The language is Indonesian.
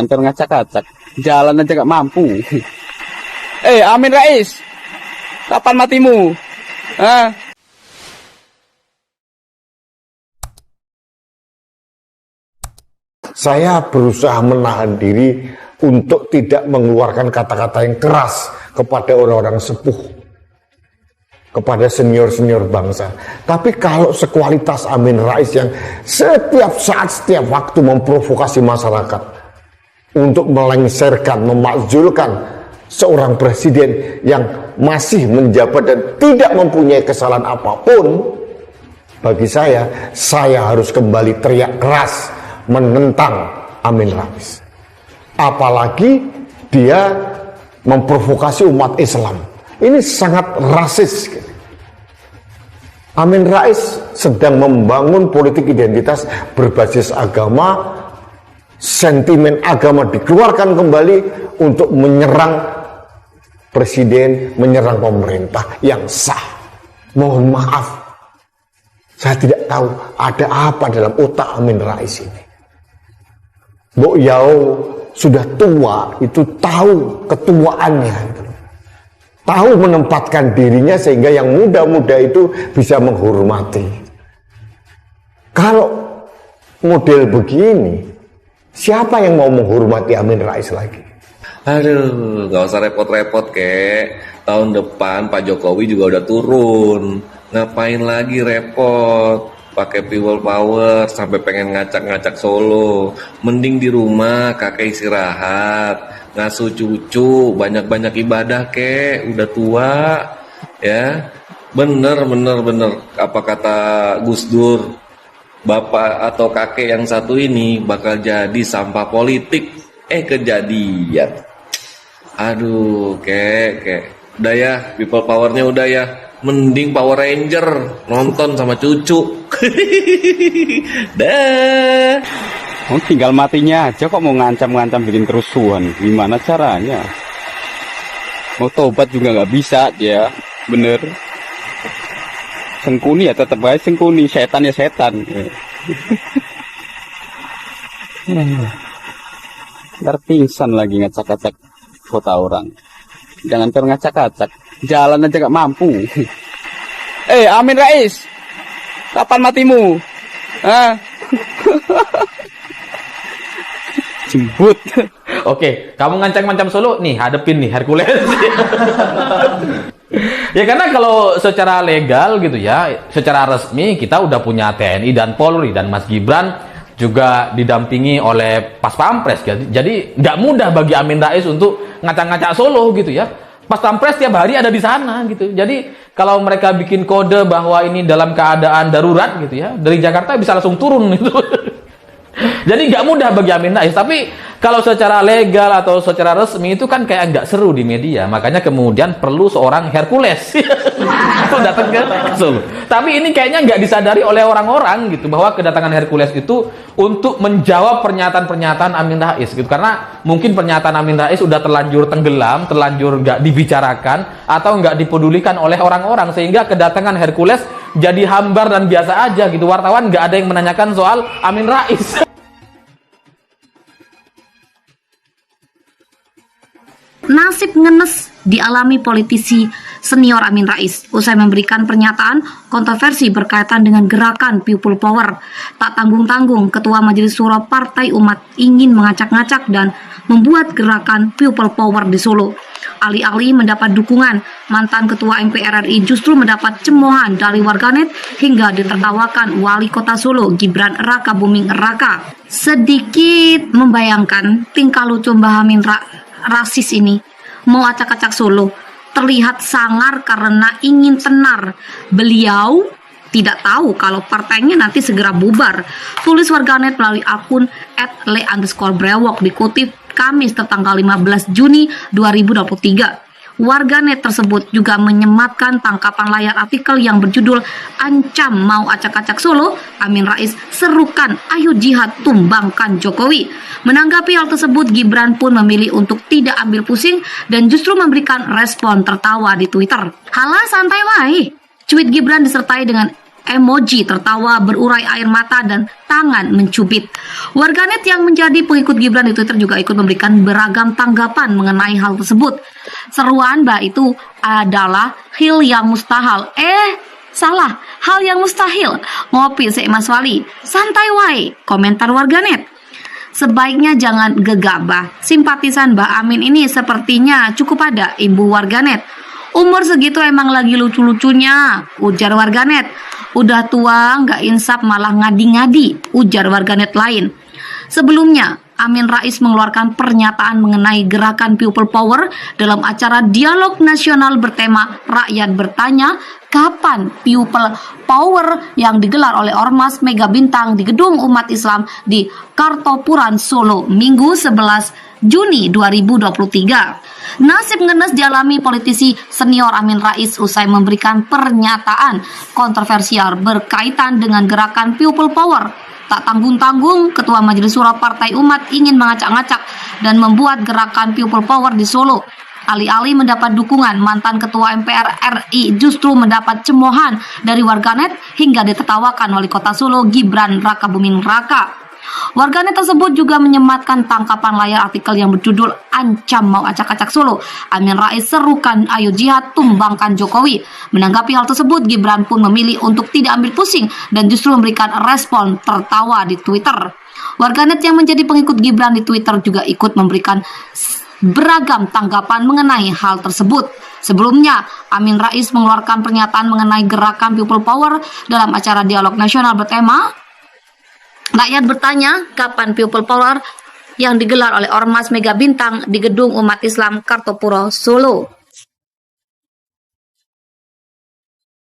Jangan terngacak-ngacak. Jalan aja gak mampu. Amin Rais. Kapan matimu? Hah? Saya berusaha menahan diri untuk tidak mengeluarkan kata-kata yang keras kepada orang-orang sepuh, kepada senior-senior bangsa. Tapi kalau sekualitas Amin Rais yang setiap saat, setiap waktu memprovokasi masyarakat untuk melengsarkan, memakzulkan seorang presiden yang masih menjabat dan tidak mempunyai kesalahan apapun, bagi saya harus kembali teriak keras menentang Amin Rais. Apalagi dia memprovokasi umat Islam. Ini sangat rasis. Amin Rais sedang membangun politik identitas berbasis agama, sentimen agama dikeluarkan kembali untuk menyerang presiden, menyerang pemerintah yang sah. Mohon maaf, saya tidak tahu ada apa dalam otak Amin Rais ini. Mbok Yao sudah tua, itu tahu ketuaannya, tahu menempatkan dirinya sehingga yang muda-muda itu bisa menghormati. Kalau model begini, siapa yang mau menghormati Amin Rais lagi? Aduh, gak usah repot-repot kek. Tahun depan Pak Jokowi juga udah turun. Ngapain lagi repot? Pakai people power sampai pengen ngacak-ngacak Solo. Mending di rumah kakek istirahat, ngasuh cucu, banyak-banyak ibadah kek. Udah tua, ya. Bener. Apa kata Gus Dur? Bapak atau kakek yang satu ini bakal jadi sampah politik. Kejadian. Aduh, kek. Udah ya, people powernya udah ya. Mending Power Ranger nonton sama cucu. Dah. Tinggal matinya aja kok mau ngancam-ngancam bikin kerusuhan. Gimana caranya? Mau tobat juga nggak bisa dia. Bener. Sengkuni ya tetap aja sengkuni. Setan ya setan. Ntar pingsan lagi ngacak-ngacak foto orang. Jangan terngacak-ngacak. Jalan aja gak mampu. Amin Rais. Kapan matimu? Hah? Jemput. Oke, kamu ngancam-ngancam Solo, nih hadepin nih Hercules. Ya karena kalau secara legal gitu ya, secara resmi kita udah punya TNI dan Polri, dan Mas Gibran juga didampingi oleh Pas Pampres. Jadi nggak mudah bagi Amin Rais untuk ngacak-ngacak Solo gitu ya. Pas Pampres tiap hari ada di sana gitu. Jadi kalau mereka bikin kode bahwa ini dalam keadaan darurat gitu ya, dari Jakarta bisa langsung turun gitu. Jadi nggak mudah bagi Amin Rais. Tapi kalau secara legal atau secara resmi itu kan kayak nggak seru di media. Makanya kemudian perlu seorang Hercules itu datang ke Solo. Tapi ini kayaknya nggak disadari oleh orang-orang gitu, bahwa kedatangan Hercules itu untuk menjawab pernyataan-pernyataan Amin Rais gitu. Karena mungkin pernyataan Amin Rais sudah terlanjur tenggelam, terlanjur nggak dibicarakan atau nggak dipedulikan oleh orang-orang, sehingga kedatangan Hercules jadi hambar dan biasa aja gitu. Wartawan nggak ada yang menanyakan soal Amin Rais. Nasib ngenes dialami politisi senior Amin Rais usai memberikan pernyataan kontroversi berkaitan dengan gerakan People Power. Tak tanggung-tanggung, Ketua Majelis Syuro Partai Umat ingin mengacak-ngacak dan membuat gerakan People Power di Solo. Alih-alih mendapat dukungan, mantan Ketua MPR RI justru mendapat cemoohan dari warganet hingga ditertawakan Wali Kota Solo Gibran Raka Buming Raka. Sedikit membayangkan tingkah lucu Mbah Amin Rasis ini mau acak-acak Solo, terlihat sangar karena ingin tenar. Beliau tidak tahu kalau partainya nanti segera bubar, tulis warganet melalui akun @le_brewok dikutip Kamis tertanggal 15 Juni 2023. Warganet tersebut juga menyematkan tangkapan layar artikel yang berjudul "Ancam mau acak-acak Solo, Amin Rais serukan ayo jihad tumbangkan Jokowi". Menanggapi hal tersebut, Gibran pun memilih untuk tidak ambil pusing dan justru memberikan respon tertawa di Twitter. "Halah santai wae." Tweet Gibran disertai dengan emoji tertawa berurai air mata dan tangan mencubit. Warganet yang menjadi pengikut Gibran di Twitter juga ikut memberikan beragam tanggapan mengenai hal tersebut. Seruan bah itu adalah hal yang mustahil. Salah, hal yang mustahil. Ngopi sik Mas Wali, santai wae, komentar warganet. Sebaiknya jangan gegabah. Simpatisan Mbah Amin ini sepertinya cukup ada, imbu warganet. Umur segitu emang lagi lucu-lucunya, ujar warganet. Udah tua, nggak insaf malah ngadi-ngadi, ujar warganet lain. Sebelumnya, Amin Rais mengeluarkan pernyataan mengenai gerakan People Power dalam acara dialog nasional bertema Rakyat Bertanya, kapan People Power yang digelar oleh Ormas Mega Bintang di Gedung Umat Islam di Kartopuran, Solo, Minggu 11 Juni 2023. Nasib ngenes dialami politisi senior Amin Rais usai memberikan pernyataan kontroversial berkaitan dengan gerakan People Power. Tak tanggung-tanggung, Ketua Majelis Syuro Partai Umat ingin mengacak-ngacak dan membuat gerakan People Power di Solo. Alih-alih mendapat dukungan, mantan Ketua MPR RI justru mendapat cemoohan dari warganet hingga ditertawakan Wali Kota Solo Gibran Rakabuming Raka. Warganet tersebut juga menyematkan tangkapan layar artikel yang berjudul "Ancam mau acak-acak Solo. Amin Rais serukan ayo jihad tumbangkan Jokowi." Menanggapi hal tersebut, Gibran pun memilih untuk tidak ambil pusing dan justru memberikan respon tertawa di Twitter. Warganet yang menjadi pengikut Gibran di Twitter juga ikut memberikan beragam tanggapan mengenai hal tersebut. Sebelumnya, Amin Rais mengeluarkan pernyataan mengenai gerakan People Power dalam acara dialog nasional bertema Rakyat Bertanya, kapan People Power yang digelar oleh Ormas Mega Bintang di Gedung Umat Islam Kartopuro, Solo.